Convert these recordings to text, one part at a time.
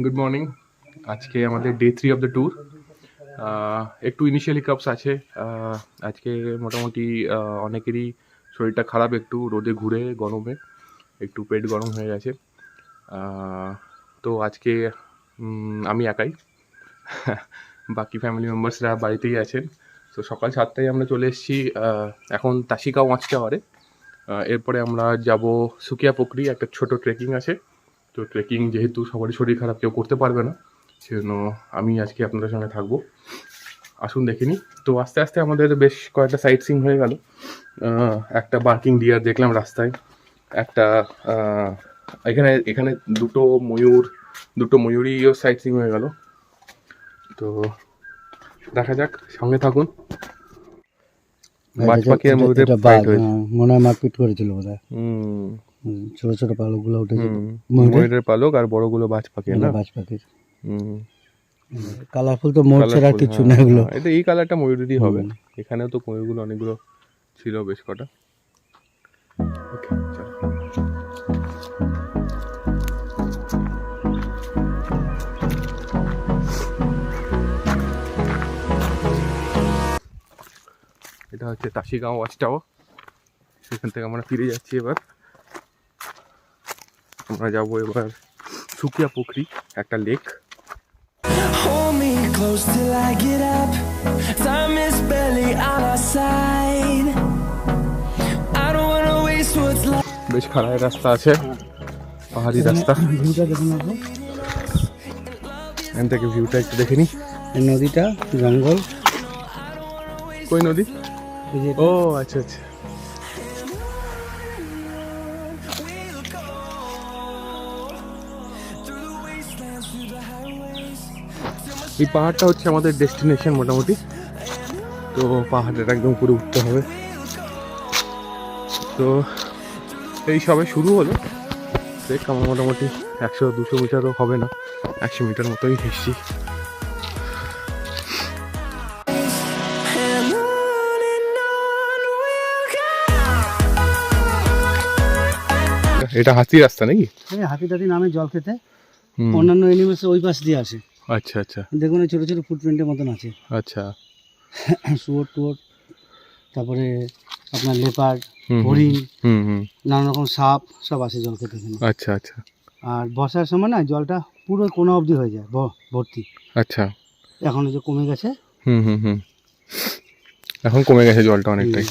Good morning. আজকে আমাদের day 3 of the tour. একটু ইনিশিয়াল হিকআপস আছে। আজকে মোটামুটি অনেকেরই শরীরটা খারাপ, একটু রোদে ঘুরে গরমে একটু পেট গরম হয়ে গেছে। তো আজকে আমি একাই, বাকি ফ্যামিলি মেম্বার্সরা বাড়িতেই আছেন। তো সকাল 7টায় আমরা চলে এসেছি এখন তাসিগাঁও ওয়াচ টাওয়ারে। এরপরে আমরা যাব সুকিয়া পুকুরি, একটা ছোট ট্রেকিং আছে। তো ট্রেকিং যেহেতু সবারই শরীর খারাপ, কেউ করতে পারবে না, সেজন্য আমি আজকে আপনাদের সঙ্গে থাকবো। আসুন দেখে নিই। তো আস্তে আস্তে আমাদের বেশ কয়েকটা সাইট সিং হয়ে গেল। একটা বার্কিং ডিয়ার দেখলাম রাস্তায়, একটা এখানে এখানে দুটো ময়ূরীও সাইট সিং হয়ে গেল। তো দেখা যাক, সঙ্গে থাকুন। বাজ পাখি আর ময়ূরের ফাইট হয়েছে, মনে হয় মারপিট করেছিল বোধহয়। ছোট ছোট পালকগুলো উঠেছে, ময়ূরের পালক, আর বড়গুলো বাজ পাখি না, বাজ পাখির। কালারফুল তো ময়ূর ছাড়া আর কিছু না এগুলো। এটা এই কালারটা ময়ূরেরই হবে। এখানেও তো ময়ূরগুলো অনেকগুলো ছিল, বেশ কটা। ওকে, চলো। এটা হচ্ছে তাসিগাঁও ওয়াচ টাওয়ার। সেখান থেকে আমরা ফিরে যাচ্ছি। এবার আমরা যাবো এবার সুকিয়া পুকুরি, একটা lake. Hold me close till I get up. Time is barely on our side. I don't wanna waste what's left. বেশ খারাপ রাস্তা আছে, পাহাড়ি রাস্তা। ভিউটা দেখুন, এখান থেকে ভিউটা একটু দেখে নিই। নদীটা, জঙ্গল। কই নদী? ও আচ্ছা আচ্ছা। এই পাহাড়টা হচ্ছে আমাদের ডেস্টিনেশন মোটামুটি। তো পাহাড়ের একদম উপরে উঠতে হবে। তো এই সবে শুরু হলো। দেখ, আমার মোটামুটি 100-200 মিটারও হবে না, 100 মিটার মতোই হেসছি। এটা হাতি রাস্তা নাকি? হাতি টাতি নামে জল খেতে, অন্যান্য এনিমেলস ওই পাশ দিয়ে আসে। আচ্ছা আচ্ছা, দেখুন ছোট ছোট ফুটপ্রিন্টের মতন আছে। আচ্ছা। শুয়োর টুয়োর, তারপরে আপনার লেপার্ড, হরিণ, নানা রকম সাপ সব আসে জল খেতে এখানে। আচ্ছা আচ্ছা। আর বর্ষার সময় না জলটা পুরো কোনা অবধি হয়ে যায় ভর্তি। আচ্ছা, এখন যে কমে গেছে। এখন কমে গেছে জলটা অনেকটাই।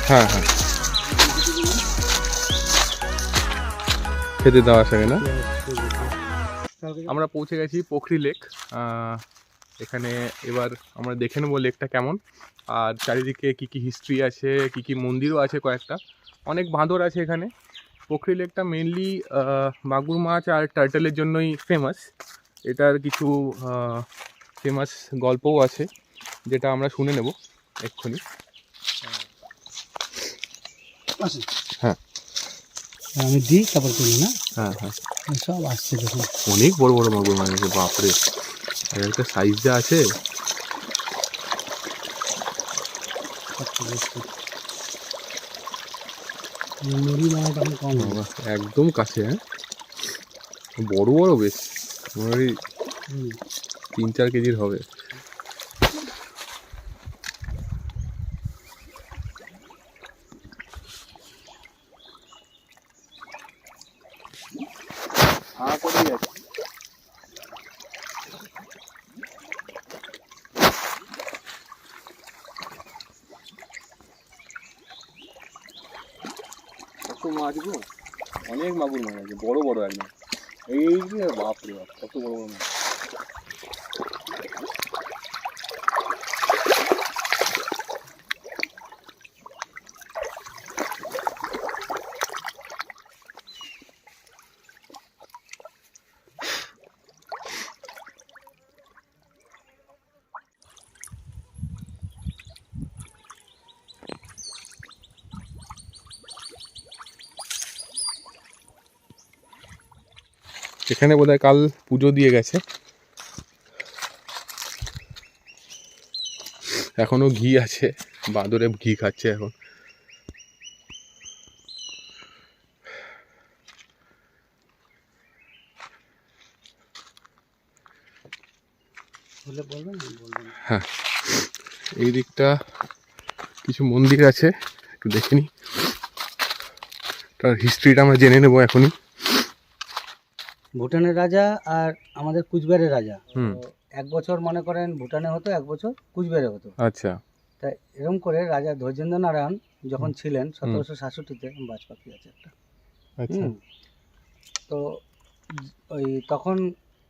হ্যাঁ হ্যাঁ, খেতে দেওয়া থাকে না। আমরা পৌঁছে গেছি পুকুরি লেক। এখানে এবার আমরা দেখে নেবো লেকটা কেমন, আর চারিদিকে কি কি হিস্ট্রি আছে, কি কি মন্দিরও আছে কয়েকটা, অনেক বাঁদর আছে এখানে। পুকুরি লেকটা মেনলি মাগুর মাছ আর টার্টেলের জন্যই ফেমাস। এটার কিছু ফেমাস গল্পও আছে, যেটা আমরা শুনে নেব এক্ষুনি। হ্যাঁ, আমি দিই তারপর করি না। হ্যাঁ হ্যাঁ, সব আসছে দেখুন, অনেক বড় বড় মাগুর মাছ আছে, বাপরে। আর একটা সাইজ যা আছে। একদম কাছে, হ্যাঁ, বড় বড় বেশ, মোটামুটি 3-4 কেজির হবে। মাছগুলো অনেক মাগুর মাছ আছে, বড় বড় একদম। এই যে বাপরে বাপ, কত বড় বড় মাছ। এখানে বোধহয় কাল পুজো দিয়ে গেছে। এখনো ঘি আছে, বাঁদরে ঘি খাচ্ছে এখন। হলে বলবেন, বলবেন। হ্যাঁ, এই দিকটা কিছু মন্দির আছে, একটু দেখে নিই। তার হিস্ট্রিটা আমরা জেনে নেবো এখনই। ভুটানের রাজা আর আমাদের কুচবিহারের রাজা, হুম। তো এক বছর মনে করেন ভুটানে হতো, এক বছর কুচবিহারে হতো। আচ্ছা। তাই এরকম করে রাজা ধৈর্যেন্দ্র নারায়ণ যখন ছিলেন 1767-তে, বাজ পাখি আছে একটা। আচ্ছা। তো ওই তখন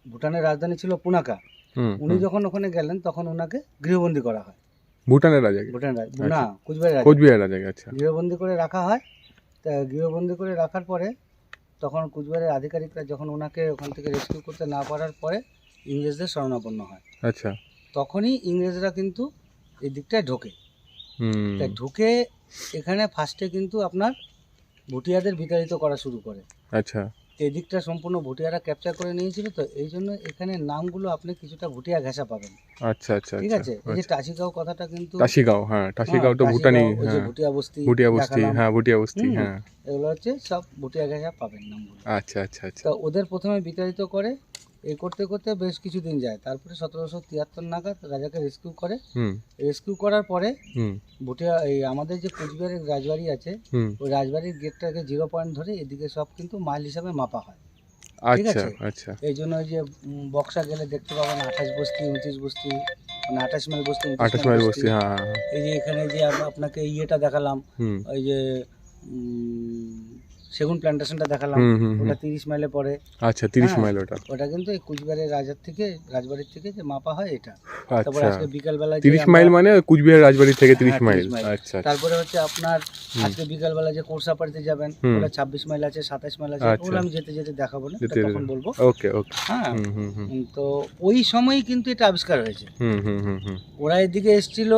ভুটানের রাজধানী ছিল পুনাকা। হুম। উনি যখন ওখানে গেলেন তখন ওনাকে গৃহবন্দী করা হয়। ভুটানের রাজাকে? ভুটানের না, আচ্ছা। কুচবিহারের রাজা। কোচবিহার রাজাকে, আচ্ছা। গৃহবন্দী করে রাখা হয়। তা গৃহবন্দী করে রাখার পরে তখন কুচবিহারের আধিকারিকরা যখন ওনাকে ওখান থেকে রেস্কিউ করতে না পারার পরে ইংরেজদের শরণাপন্ন হয়। আচ্ছা। তখনই ইংরেজরা কিন্তু এই দিকটায় ঢোকে। হুম। তাই ঢুকে এখানে ফার্স্টে কিন্তু আপনার ভুটিয়াদের বিতাড়িত করা শুরু করে। আচ্ছা। এই দিকটা সম্পূর্ণ ভুটিয়ারা ক্যাপচার করে নিয়েছিল, তো এই জন্য এখানে নামগুলো আপনি কিছুটা ভুটিয়া ঘেঁষা পাবেন। আচ্ছা আচ্ছা। ঠিক আছে, এই যে টাসিগাঁও কথাটা কিন্তু টাসিগাঁও, হ্যাঁ টাসিগাঁও তো ভুটানি। ওই যে হ্যাঁ, ভুটিয়া বস্তি, ভুটিয়া বস্তি, হ্যাঁ ভুটিয়া বস্তি, হ্যাঁ এগুলো হচ্ছে সব ভুটিয়া ঘেঁষা পাবেন নামগুলো। আচ্ছা আচ্ছা আচ্ছা। তো ওদের প্রথমে বিতাড়িত করে, এই করতে করতে বেশ কিছুদিন যায়। তারপরে 1773 নাগাদ রাজাকে রেস্কিউ করে। রেস্কিউ করার পরে ভুটিয়া এই আমাদের যে কুচবিহারের রাজবাড়ি আছে, ওই রাজবাড়ির গেটটাকে 0 পয়েন্ট ধরে এদিকে সব কিন্তু মাইল হিসাবে মাপা হয়। ঠিক আচ্ছা আছে, আচ্ছা। এই জন্য ওই যে বক্সা গেলে দেখতে পাবেন 28 বস্তি 29 বস্তি, মানে 28 মাইল বস্তি 28 মাইল বস্তি, হ্যাঁ। এই যে এখানে যে আপনাকে ইয়েটা দেখালাম, ওই যে সেগুন প্ল্যান্টেশনটা দেখালাম, ওটা 30 মাইলে পড়ে। আচ্ছা, 30 মাইল ওটা কিন্তু এই কুচবিহারের রাজবাড়ির থেকে যে মাপা হয় এটা। তারপরে আচ্ছা, আজকে বিকালবেলা 30 মাইল মানে কুচবিহার রাজবাড়ি থেকে 30 মাইল। আচ্ছা। তারপরে হচ্ছে আপনার আজকে বিকালবেলা যে কোর্সাপাড়িতে যাবেন, ওটা 26 মাইল আছে, 27 মাইল আছে, ওগুলো আমি যেতে যেতে দেখাবো না, তখন বলবো। ওকে ওকে। হ্যাঁ, তো ওই সময়ই কিন্তু এটা আবিষ্কার হয়েছে। ওরা এদিকে এসেছিল,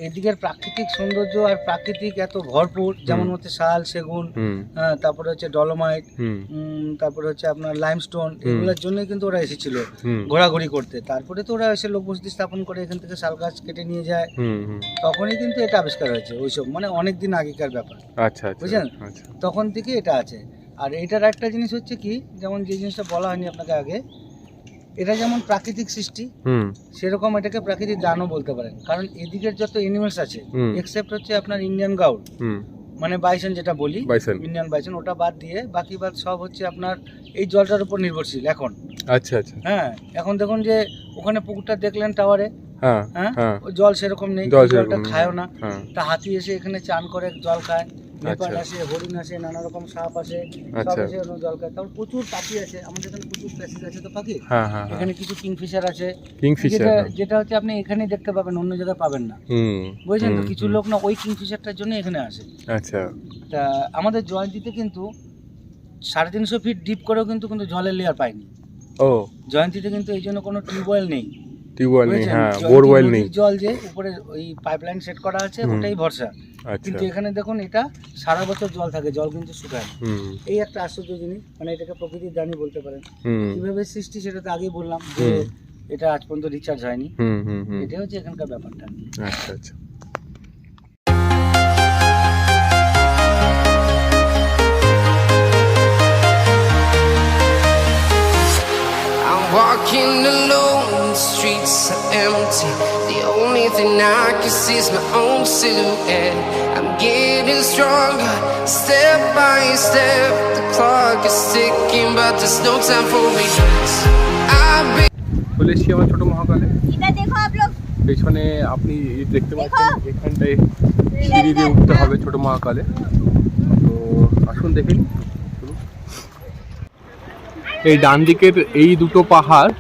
এদিকের প্রাকৃতিক সৌন্দর্য আর প্রাকৃতিক এত ভরপুর, যেমন হচ্ছে শাল, সেগুন, তারপরে হচ্ছে ডলোমাইট, তারপরে হচ্ছে আপনার লাইমস্টোন, এগুলোর জন্যই কিন্তু ওরা এসেছিল ঘোরাঘুরি করতে। তারপরে তো ওরা এসে লোকবসতি স্থাপন করে এখান থেকে শাল গাছ কেটে নিয়ে যায়, তখনই কিন্তু এটা আবিষ্কার হয়েছে। ওইসব মানে অনেক দিন আগেকার ব্যাপার। আচ্ছা, বুঝলেন, তখন থেকে এটা আছে। আর এটার একটা জিনিস হচ্ছে কি, যেমন যে জিনিসটা বলা হয়নি আপনাকে আগে, এটা যেমন প্রাকৃতিক সৃষ্টি, সেরকম এটাকে প্রাকৃতিক দানও বলতে পারেন। কারণ এদিকের যত এনিমেলস আছে, এক্সেপ্ট হচ্ছে আপনার ইন্ডিয়ান গাউল, মানে বাইসন যেটা বলি, ইন্ডিয়ান বাইসন, ওটা বাদ দিয়ে বাকি বাদ সব হচ্ছে আপনার এই জলটার উপর নির্ভরশীল এখন। আচ্ছা আচ্ছা। হ্যাঁ, এখন দেখুন যে ওখানে পুকুরটা দেখলেন টাওয়ারে, হ্যাঁ, জল সেরকম নেই, জলটা খায়ও না। তা হাতি এসে এখানে চান করে জল খায়, নেপাল আসে, হরিণ আসে, নানা রকম সাপ আসে, সব এসে জল খায়। তারপর প্রচুর পাখি আছে, আমাদের এখানে প্রচুর প্যাসেজ আছে তো পাখি। এখানে কিছু কিংফিশার আছে, যেটা হচ্ছে আপনি এখানে দেখতে পাবেন, অন্য জায়গায় পাবেন না। বুঝছেন তো, কিছু লোক না ওই কিংফিশারটার জন্য এখানে আসে। আচ্ছা। তা আমাদের জয়ন্তীতে কিন্তু 350 ফিট ডিপ করেও কিন্তু জলের লেয়ার পাইনি। ও, জয়ন্তীতে কিন্তু এই জন্য কোনো টিউবওয়েল নেই, হ্যাঁ, বোরওয়েল নেই। জল যে উপরে ওই পাইপলাইন সেট করা আছে, ওটাই ভরসা। কিন্তু এখানে দেখুন এটা সারা বছর জল থাকে, জল কিন্তু শুকায় না। এই একটা আশ্চর্য জিনিস, মানে এটাকে প্রকৃতির দানই বলতে পারেন। কিভাবে সৃষ্টি সেটা তো আগেই বললাম যে এটা আজ পর্যন্ত রিচার্জ হয়নি। এটা হচ্ছে এখানকার ব্যাপারটা। আচ্ছা আচ্ছা। Walking alone, the streets are empty. The only thing I can see is my own silhouette. I'm getting stronger, step by step. The clock is ticking, but there's no time for regrets. চলে এসেছি আমার ছোট মহাকালে। পেছনে আপনি দেখতে পাচ্ছেন, এখানটায় সিঁড়ি দিয়ে উঠতে হবে ছোট মহাকালে। তো আসুন দেখে নিন। এই ডান দিকের এই দুটো পাহাড়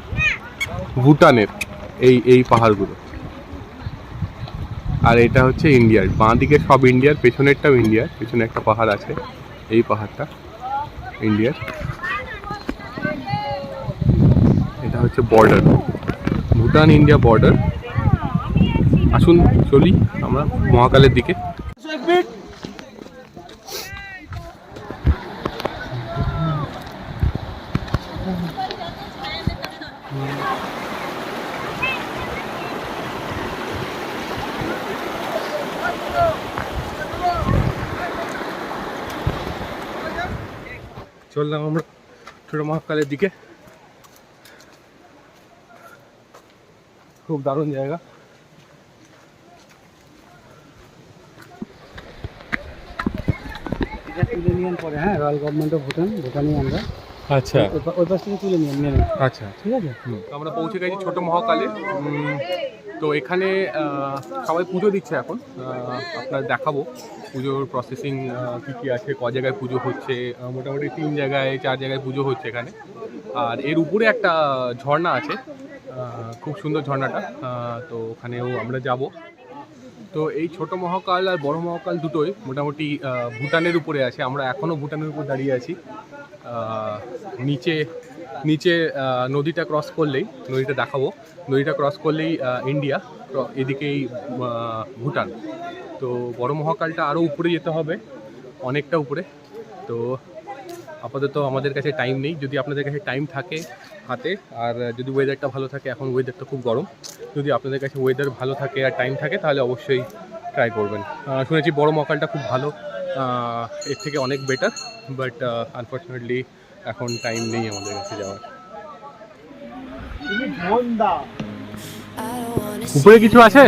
ভুটানের, এই পাহাড়গুলো, আর এটা হচ্ছে ইন্ডিয়ার। বাঁ দিকে সব ইন্ডিয়ার, পেছনেরটাও ইন্ডিয়ার। পেছনে একটা পাহাড় আছে, এই পাহাড়টা ইন্ডিয়ার। এটা হচ্ছে বর্ডার, ভুটান ইন্ডিয়া বর্ডার। আসুন চলি আমরা মহাকালের দিকে। চললাম আমরা ছোট মহাকালের দিকে। খুব দারুণ জায়গা। এটা তুলে নিয়ে পরে, হ্যাঁ, রয়্যাল গভর্নমেন্ট অফ ভুটানই আমরা। আচ্ছা ওই পাশ থেকে তুলে নিয়ে নেন। আচ্ছা, ঠিক আছে। তো আমরা পৌঁছে গেছি ছোট মহাকালে। তো এখানে সবাই পুজো দিচ্ছে এখন। আপনার দেখাবো পুজোর প্রসেসিং কী কী আছে, ক জায়গায় পুজো হচ্ছে। মোটামুটি 3 জায়গায় 4 জায়গায় পুজো হচ্ছে এখানে। আর এর উপরে একটা ঝর্ণা আছে, খুব সুন্দর ঝর্ণাটা। তো ওখানেও আমরা যাব। তো এই ছোট মহাকাল আর বড় মহাকাল দুটোই মোটামুটি ভুটানের উপরে আছে। আমরা এখনও ভুটানের উপর দাঁড়িয়ে আছি। নিচে নিচে নদীটা ক্রস করলেই, নদীটা দেখাবো, নদীটা ক্রস করলেই ইন্ডিয়া, এদিকেই ভুটান। তো বড় মহাকালটা আরও উপরে যেতে হবে, অনেকটা উপরে। তো আপাতত আমাদের কাছে টাইম নেই। যদি আপনাদের কাছে টাইম থাকে হাতে, আর যদি ওয়েদারটা ভালো থাকে, এখন ওয়েদারটা খুব গরম, যদি আপনাদের কাছে ওয়েদার ভালো থাকে আর টাইম থাকে তাহলে অবশ্যই ট্রাই করবেন। শুনেছি বড় মহাকালটা খুব ভালো, এর থেকে অনেক বেটার, বাট আনফর্চুনেটলি এখন টাইম নেই আমাদের কাছে যাওয়ার। উপরে কিছু আছে?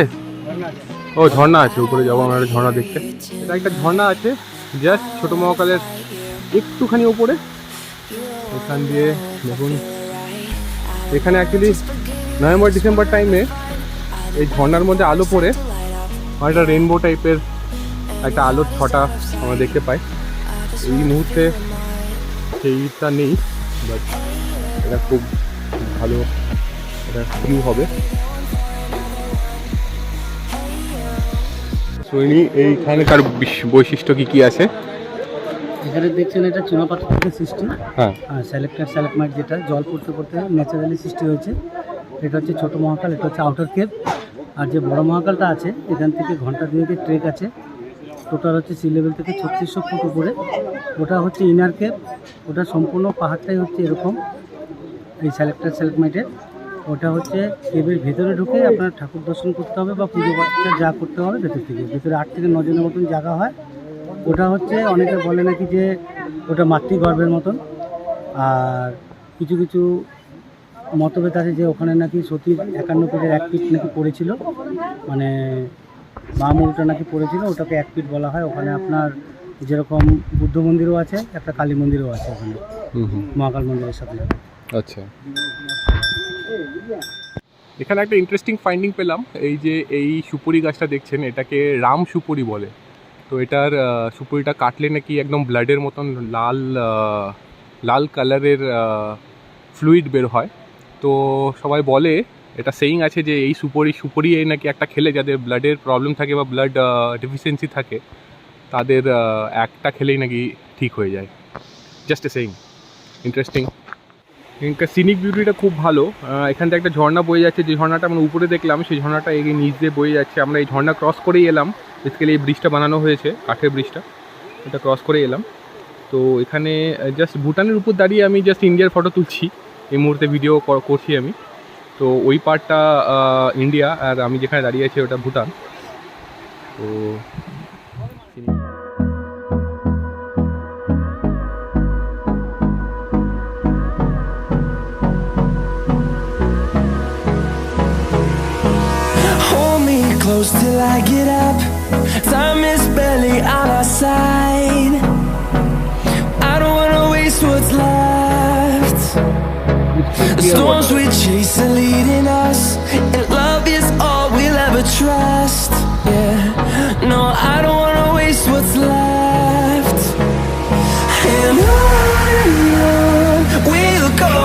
ও ঝর্ণা আছে, উপরে যাবো আমরা ঝর্ণা দেখতে। এটা একটা ঝর্ণা আছে জাস্ট ছোট মহাকালের একটুখানি উপরে। এখান দিয়ে দেখুন, এখানে অ্যাকচুয়ালি নভেম্বর ডিসেম্বর টাইমে এই ঝর্ণার মধ্যে আলো পড়ে একটা রেনবো টাইপের একটা আলোর ছটা আমরা দেখতে পাই। এই মুহূর্তে সেইটা নেই, বাট এটা খুব ভালো একটা ভিউ হবে। শুনি এইখানকার বৈশিষ্ট্য কি কি আছে। এখানে দেখছেন এটা চুনাপাথর থেকে সৃষ্টি। হ্যাঁ, আর স্যালেকমাইট যেটা জল পড়তে পড়তে ন্যাচারালি সৃষ্টি হয়েছে। এটা হচ্ছে ছোটো মহাকাল, এটা হচ্ছে আউটার কেভ। আর যে বড় মহাকালটা আছে, এখান থেকে ঘন্টা 2 ট্রেক আছে। টোটাল হচ্ছে সি লেভেল থেকে 3600 ফুট উপরে। ওটা হচ্ছে ইনার কেভ, ওটা সম্পূর্ণ পাহাড়টাই হচ্ছে এরকম এই স্যালেকমাইটের। ওটা হচ্ছে কেভের ভেতরে ঢুকে আপনার ঠাকুর দর্শন করতে হবে বা পুজো বাচ্চা যা করতে হবে ভেতর থেকে। ভেতরে 8 থেকে 9 জনের মতন জায়গা হয়। ওটা হচ্ছে অনেকে বলে নাকি যে ওটা মাতৃগর্ভের মতন। আর কিছু কিছু মতভেদ আছে যে ওখানে নাকি সতীর 51 ফিটের 1 ফিট নাকি পড়েছিল, মানে মামুলটা নাকি পড়েছিল, ওটাকে 1 ফিট বলা হয়। ওখানে আপনার যেরকম বুদ্ধ মন্দিরও আছে, একটা কালী মন্দিরও আছে ওখানে মহাকাল মন্দিরের সাথে। আচ্ছা, এখানে একটা ইন্টারেস্টিং ফাইন্ডিং পেলাম। এই যে এই সুপুরি গাছটা দেখছেন, এটাকে রাম সুপুরি বলে। তো এটার সুপুরিটা কাটলে নাকি একদম ব্লাডের মতন লাল লাল কালারের ফ্লুইড বের হয়। তো সবাই বলে, এটা সেইং আছে যে এই সুপুরি নাকি একটা খেলে যাদের ব্লাডের প্রবলেম থাকে বা ব্লাড ডেফিসিয়েন্সি থাকে, তাদের একটা খেলেই নাকি ঠিক হয়ে যায়। Just a saying, interesting. এখানকার সিনিক বিউটিটা খুব ভালো। এখান থেকে একটা ঝর্ণা বয়ে যাচ্ছে, যে ঝর্ণাটা আমরা উপরে দেখলাম সেই ঝর্ণাটা এগিয়ে নিচ দিয়ে বয়ে যাচ্ছে। আমরা এই ঝর্ণা ক্রস করেই এলাম, বেসিক্যালি এই ব্রিজটা বানানো হয়েছে, কাঠের ব্রিজটা, এটা ক্রস করে এলাম। তো এখানে জাস্ট ভুটানের উপর দাঁড়িয়ে আমি জাস্ট ইন্ডিয়ার ফটো তুলছি, এই মুহূর্তে ভিডিও করছি আমি। তো ওই পার্টটা ইন্ডিয়া, আর আমি যেখানে দাঁড়িয়ে আছি ওটা ভুটান। তো close till I get up. Time is barely on our side. I don't wanna waste what's left. The storms we chase are leading us, and love is all we'll ever trust. Yeah, no, I don't wanna waste what's left. And on we'll go,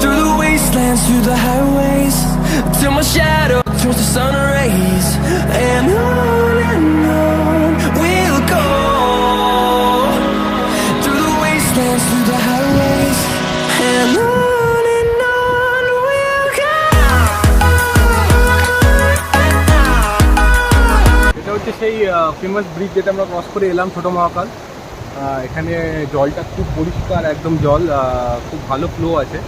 through the wastelands, through the highways, till my shadow turns to sun rays. And on we'll go, through the wastelands, through the highways. And on we'll go. এটা হচ্ছে সেই famous bridge যেটা আমরা cross করে এলাম, ছোটো মহাকাল। এখানে জলটা খুব পরিষ্কার, একদম জল খুব ভালো ফ্লো আছে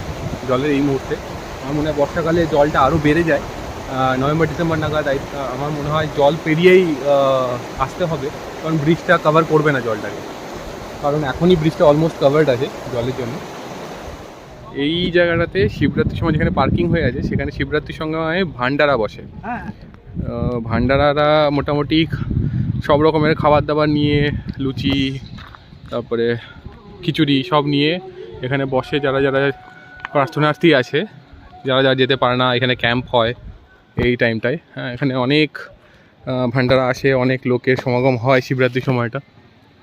জলের এই মুহূর্তে। আমার মনে হয় বর্ষাকালে জলটা আরও বেড়ে যায়, নভেম্বর ডিসেম্বর নাগাদ। আমার মনে হয় জল পেরিয়েই আসতে হবে, কারণ ব্রিজটা কভার করবে না জলটাকে, কারণ এখনই ব্রিজটা অলমোস্ট কভার্ড আছে জলের জন্য। এই জায়গাটাতে শিবরাত্রির সময় যেখানে পার্কিং হয়ে আছে সেখানে শিবরাত্রির সময় ভান্ডারা বসে। হ্যাঁ ভান্ডারারা মোটামুটি সব রকমের খাবার দাবার নিয়ে, লুচি, তারপরে খিচুড়ি সব নিয়ে এখানে বসে। যারা যারা প্রার্থনার্থী আছে, যারা যারা যেতে পারে না, এখানে ক্যাম্প হয় এই টাইমটায়। হ্যাঁ, এখানে অনেক ভান্ডারা আসে, অনেক লোকের সমাগম হয় শিবরাত্রির সময়টা।